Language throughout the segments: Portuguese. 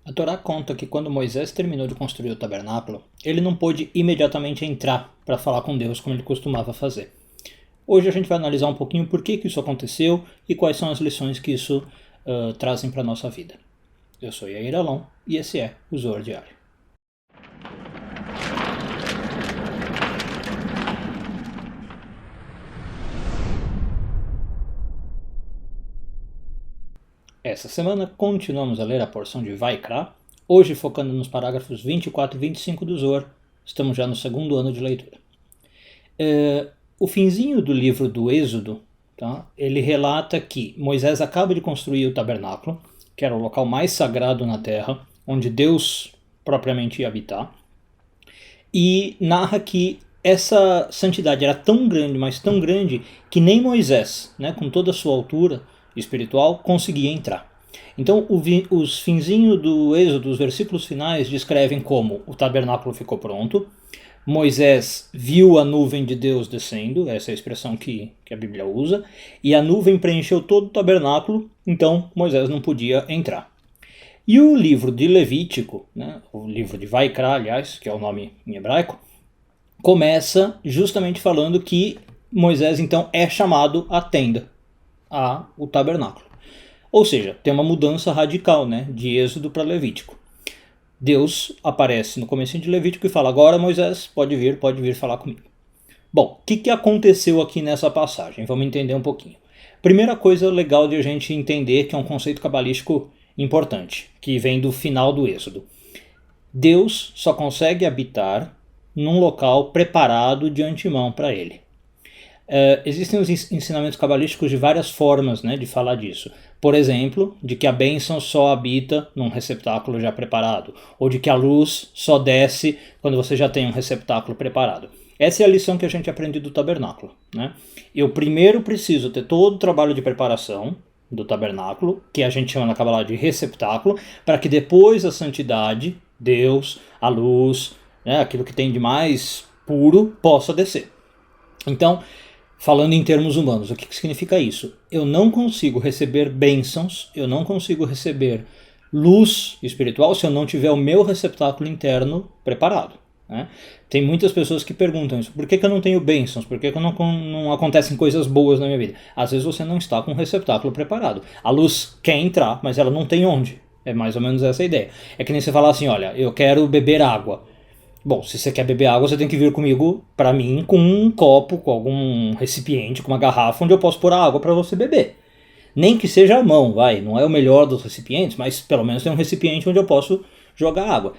A Torá conta que quando Moisés terminou de construir o tabernáculo, ele não pôde imediatamente entrar para falar com Deus como ele costumava fazer. Hoje a gente vai analisar um pouquinho por que isso aconteceu e quais são as lições que isso trazem para a nossa vida. Eu sou Yair Alon e esse é o Zohar Diário. Essa semana continuamos a ler a porção de Vaikra, hoje focando nos parágrafos 24 e 25 do Zohar. Estamos já no segundo ano de leitura. O finzinho do livro do Êxodo, tá? Ele relata que Moisés acaba de construir o tabernáculo, que era o local mais sagrado na terra, onde Deus propriamente ia habitar, e narra que essa santidade era tão grande, mas tão grande, que nem Moisés, né, com toda a sua altura espiritual, conseguia entrar. Então os finzinhos do Êxodo, os versículos finais, descrevem como o tabernáculo ficou pronto, Moisés viu a nuvem de Deus descendo, essa é a expressão que a Bíblia usa, e a nuvem preencheu todo o tabernáculo, então Moisés não podia entrar. E o livro de Levítico, né, o livro de Vaikra, aliás, que é o nome em hebraico, começa justamente falando que Moisés então é chamado à tenda, o tabernáculo. Ou seja, tem uma mudança radical, né, de Êxodo para Levítico. Deus aparece no começo de Levítico e fala: agora Moisés, pode vir falar comigo. Bom, o que aconteceu aqui nessa passagem? Vamos entender um pouquinho. Primeira coisa legal de a gente entender, que é um conceito cabalístico importante, que vem do final do Êxodo. Deus só consegue habitar num local preparado de antemão para ele. Existem os ensinamentos cabalísticos de várias formas, né, de falar disso. Por exemplo, de que a bênção só habita num receptáculo já preparado, ou de que a luz só desce quando você já tem um receptáculo preparado. Essa é a lição que a gente aprende do tabernáculo, né? Eu primeiro preciso ter todo o trabalho de preparação do tabernáculo, que a gente chama na Kabbalah de receptáculo, para que depois a santidade, Deus, a luz, né, aquilo que tem de mais puro, possa descer. Então, falando em termos humanos, o que significa isso? Eu não consigo receber bênçãos, eu não consigo receber luz espiritual se eu não tiver o meu receptáculo interno preparado, né? Tem muitas pessoas que perguntam isso: por que eu não tenho bênçãos? Por que não acontecem coisas boas na minha vida? Às vezes você não está com o receptáculo preparado. A luz quer entrar, mas ela não tem onde. É mais ou menos essa a ideia. É que nem você falar assim: olha, eu quero beber água. Bom, se você quer beber água, você tem que vir comigo, para mim, com um copo, com algum recipiente, com uma garrafa onde eu posso pôr a água para você beber. Nem que seja a mão, vai, não é o melhor dos recipientes, mas pelo menos tem um recipiente onde eu posso jogar água.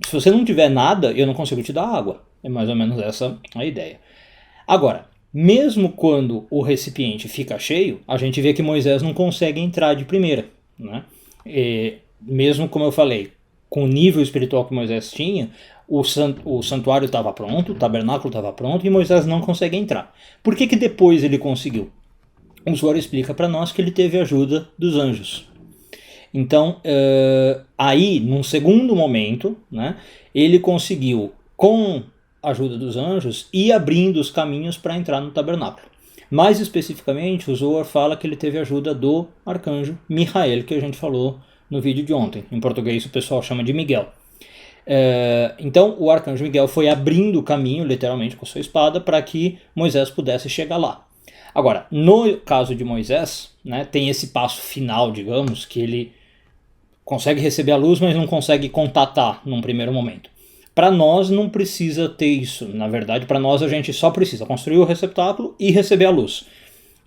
Se você não tiver nada, eu não consigo te dar água. É mais ou menos essa a ideia. Agora, mesmo quando o recipiente fica cheio, a gente vê que Moisés não consegue entrar de primeira, né? Mesmo, como eu falei, com o nível espiritual que Moisés tinha, o santuário estava pronto, o tabernáculo estava pronto e Moisés não consegue entrar. Por que depois ele conseguiu? O Zohar explica para nós que ele teve a ajuda dos anjos. Então, aí, num segundo momento, né, ele conseguiu, com a ajuda dos anjos, ir abrindo os caminhos para entrar no tabernáculo. Mais especificamente, o Zohar fala que ele teve a ajuda do arcanjo Michael, que a gente falou no vídeo de ontem. Em português o pessoal chama de Miguel. Então o arcanjo Miguel foi abrindo o caminho, literalmente, com sua espada, para que Moisés pudesse chegar lá. Agora, no caso de Moisés, né, tem esse passo final, digamos, que ele consegue receber a luz, mas não consegue contatar num primeiro momento. Para nós não precisa ter isso. Na verdade, para nós a gente só precisa construir o receptáculo e receber a luz.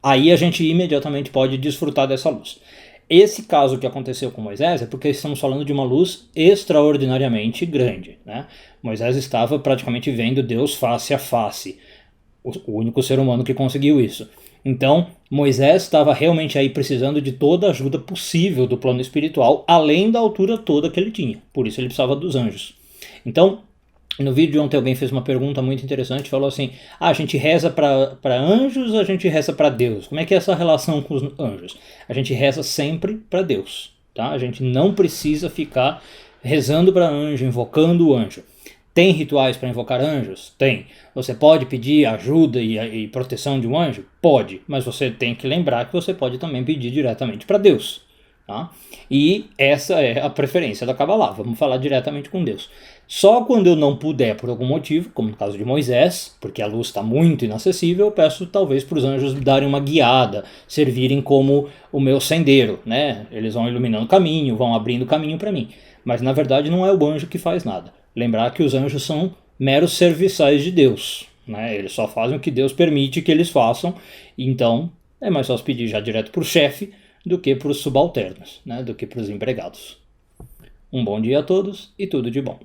Aí a gente imediatamente pode desfrutar dessa luz. Esse caso que aconteceu com Moisés é porque estamos falando de uma luz extraordinariamente grande, né? Moisés estava praticamente vendo Deus face a face, o único ser humano que conseguiu isso. Então, Moisés estava realmente aí precisando de toda a ajuda possível do plano espiritual, além da altura toda que ele tinha. Por isso ele precisava dos anjos. Então, no vídeo de ontem alguém fez uma pergunta muito interessante, falou assim: a gente reza para anjos ou a gente reza para Deus? Como é que é essa relação com os anjos? A gente reza sempre para Deus, tá? A gente não precisa ficar rezando para anjo, invocando o anjo. Tem rituais para invocar anjos? Tem. Você pode pedir ajuda e proteção de um anjo? Pode, mas você tem que lembrar que você pode também pedir diretamente para Deus, Tá? E essa é a preferência da Kabbalah, vamos falar diretamente com Deus. Só quando eu não puder, por algum motivo, como no caso de Moisés, porque a luz está muito inacessível, eu peço talvez para os anjos darem uma guiada, servirem como o meu sendeiro, né? Eles vão iluminando o caminho, vão abrindo o caminho para mim. Mas na verdade não é o anjo que faz nada. Lembrar que os anjos são meros serviçais de Deus, né? Eles só fazem o que Deus permite que eles façam, então é mais fácil pedir já direto para o chefe do que para os subalternos, né? Do que para os empregados. Um bom dia a todos e tudo de bom.